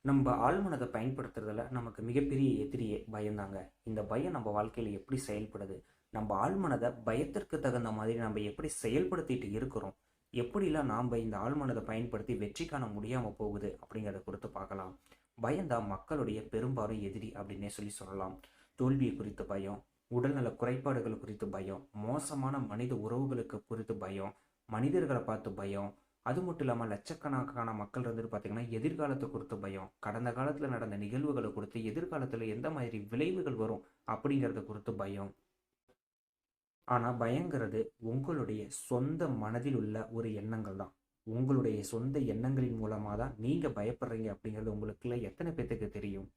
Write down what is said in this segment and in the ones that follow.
நம்ம ஆழ்மனதை பயன்படுத்துறதுல நமக்கு மிகப்பெரிய எதிரியே பயம்தாங்க. இந்த பயம் நம்ம வாழ்க்கையில எப்படி செயல்படுது? நம்ம ஆழ்மனதை பயத்திற்கு தகுந்த மாதிரி நம்ம எப்படி செயல்படுத்திட்டு இருக்கிறோம்? எப்படிலாம் நாம் இந்த ஆழ்மனதை பயன்படுத்தி வெற்றி காண முடியாமல் போகுது அப்படிங்கிறத குறித்து பார்க்கலாம். பயம்தான் மக்களுடைய பெரும்பாலும் எதிரி அப்படின்னே சொல்லலாம். தோல்வியை குறித்த பயம், உடல்நல குறைபாடுகள் குறித்து பயம், மோசமான மனித உறவுகளுக்கு குறித்து பயம், மனிதர்களை பார்த்து பயம், அது மட்டும் இல்லாமல் லட்சக்கணக்கான மக்கள் இருந்துட்டு பார்த்தீங்கன்னா எதிர்காலத்தை குறித்து பயம், கடந்த காலத்தில் நடந்த நிகழ்வுகளை குறித்து எதிர்காலத்தில் எந்த மாதிரி விளைவுகள் வரும் அப்படிங்கிறத குறித்து பயம். ஆனால் பயங்கிறது உங்களுடைய சொந்த மனதில் உள்ள ஒரு எண்ணங்கள் தான். உங்களுடைய சொந்த எண்ணங்களின் மூலமாக தான் நீங்கள் பயப்படுறீங்க அப்படிங்கிறது உங்களுக்குள்ள எத்தனை பேத்துக்கு தெரியும்?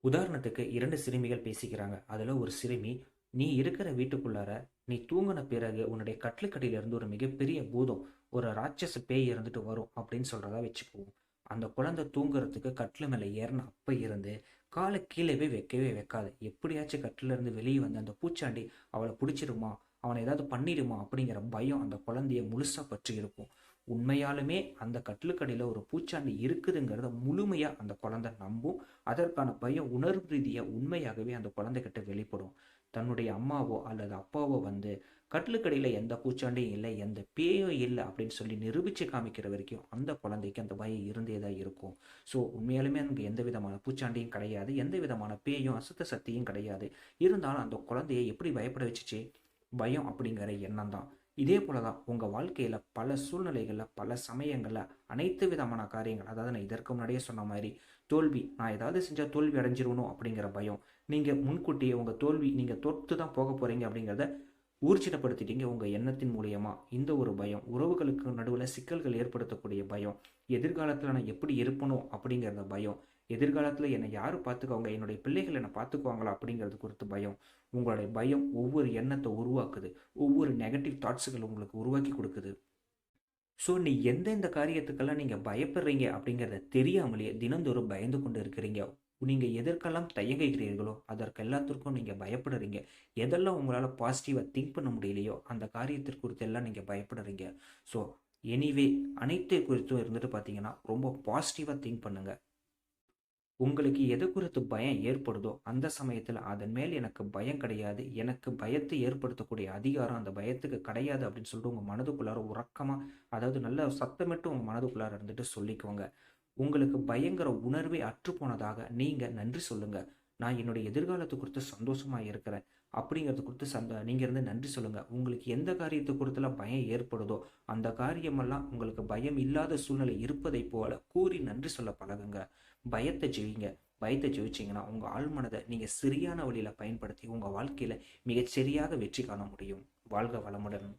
உதாரணத்துக்கு 2 சிறுமிகள் பேசிக்கிறாங்க. அதில் ஒரு சிறுமி, நீ இருக்கிற வீட்டுக்குள்ளார நீ தூங்கின பிறகு உன்னுடைய கட்டிலுக்கடியிலிருந்து ஒரு மிகப்பெரிய பூதம், ஒரு ராட்சச பேய் இருந்துட்டு வரும் அப்படின்னு சொல்றதா வச்சுக்குவோம். அந்த குழந்தை தூங்குறதுக்கு கட்டில் மேலே ஏறின அப்ப இருந்து காலை கீழே வைக்கவே வைக்காது. எப்படியாச்சும் கட்டில இருந்து வெளியே வந்து அந்த பூச்சாண்டி அவளை பிடிச்சிருமா, அவனை ஏதாவது பண்ணிடுமா அப்படிங்கிற பயம் அந்த குழந்தைய முழுசா பற்றி இருக்கும். உண்மையாலுமே அந்த கட்டிலுக்கடியில் ஒரு பூச்சாண்டி இருக்குதுங்கிறத முழுமையாக அந்த குழந்தை நம்பும். அதற்கான பயம் உணர்வு ரீதியாக உண்மையாகவே அந்த குழந்தைகிட்ட வெளிப்படும். தன்னுடைய அம்மாவோ அல்லது அப்பாவோ வந்து கட்டிலுக்கடியில் எந்த பூச்சாண்டியும் இல்லை, எந்த பேயும் இல்லை அப்படின்னு சொல்லி நிரூபித்து காமிக்கிற வரைக்கும் அந்த குழந்தைக்கு அந்த பயம் இருந்தே தான் இருக்கும். ஸோ உண்மையாலுமே அங்கே எந்த விதமான பூச்சாண்டியும் கிடையாது, எந்த விதமான பேயும் அசுத்த சக்தியும் கிடையாது. இருந்தாலும் அந்த குழந்தையை எப்படி பயப்பட வச்சுச்சு? பயம் அப்படிங்கிற எண்ணம் தான். இதே போல தான் உங்கள் வாழ்க்கையில் பல சூழ்நிலைகளில் பல சமயங்களில் அனைத்து விதமான காரியங்கள், அதாவது நான் இதற்கு முன்னாடியே சொன்ன மாதிரி தோல்வி, நான் ஏதாவது செஞ்சால் தோல்வி அடைஞ்சிருவணும் அப்படிங்கிற பயம், நீங்கள் முன்கூட்டியே உங்கள் தோல்வி நீங்கள் தொட்டு தான் போக போகிறீங்க அப்படிங்கிறத ஊர்ஜிதப்படுத்திட்டீங்க உங்கள் எண்ணத்தின் மூலியமா. இந்த ஒரு பயம், உறவுகளுக்கு நடுவில் சிக்கல்கள் ஏற்படுத்தக்கூடிய பயம், எதிர்காலத்தில் நான் எப்படி இருப்பணும் அப்படிங்கிறத பயம், எதிர்காலத்தில் என்னை யார் பார்த்துக்குவாங்க, என்னுடைய பிள்ளைகள் என்னை பார்த்துக்குவாங்களா அப்படிங்கிறது குறித்து பயம். உங்களுடைய பயம் ஒவ்வொரு எண்ணத்தை உருவாக்குது, ஒவ்வொரு நெகட்டிவ் தாட்ஸுகள் உங்களுக்கு உருவாக்கி கொடுக்குது. ஸோ நீ எந்தெந்த காரியத்துக்கெல்லாம் நீங்கள் பயப்படுறீங்க அப்படிங்கிறத தெரியாமலேயே தினந்தோறும் பயந்து கொண்டு இருக்கிறீங்க. நீங்கள் எதற்கெல்லாம் தயங்குகிறீர்களோ அதற்கு எல்லாத்திற்கும் நீங்கள் பயப்படுறீங்க. எதெல்லாம் உங்களால் பாசிட்டிவாக திங்க் பண்ண முடியலையோ அந்த காரியத்திற்கு குறித்து எல்லாம் நீங்கள் பயப்படுறீங்க. ஸோ எனிவே அனைத்து குறித்தும் இருந்துட்டு பார்த்தீங்கன்னா ரொம்ப பாசிட்டிவாக திங்க் பண்ணுங்கள். உங்களுக்கு எது குறித்து பயம் ஏற்படுதோ அந்த சமயத்தில் அதன் மேல் எனக்கு பயம் கிடையாது, எனக்கு பயத்தை ஏற்படுத்தக்கூடிய அதிகாரம் அந்த பயத்துக்கு கிடையாது அப்படின்னு சொல்லிட்டு உங்கள் மனதுக்குள்ளார உறக்கமாக, அதாவது நல்ல சத்தமிட்டு உங்கள் மனதுக்குள்ளார இருந்துட்டு சொல்லிக்கோங்க. உங்களுக்கு பயங்கர உணர்வே அற்று போனதாக நீங்கள் நன்றி சொல்லுங்கள். நான் என்னுடைய எதிர்காலத்தை குறித்து சந்தோஷமாக இருக்கிறேன் அப்படிங்கிறது குறித்து நீங்கள் இருந்து நன்றி சொல்லுங்கள். உங்களுக்கு எந்த காரியத்தை குறித்துலாம் பயம் ஏற்படுதோ அந்த காரியமெல்லாம் உங்களுக்கு பயம் இல்லாத சூழ்நிலை இருப்பதை போல கூறி நன்றி சொல்ல பழகுங்க. பயத்தை ஜெயிங்க. பயத்தை ஜெயிச்சிங்கன்னா உங்கள் ஆழ்மனதை நீங்கள் சரியான வழியில் பயன்படுத்தி உங்கள் வாழ்க்கையில் மிகச்சரியாக வெற்றி காண முடியும். வாழ்க வளமுடன்.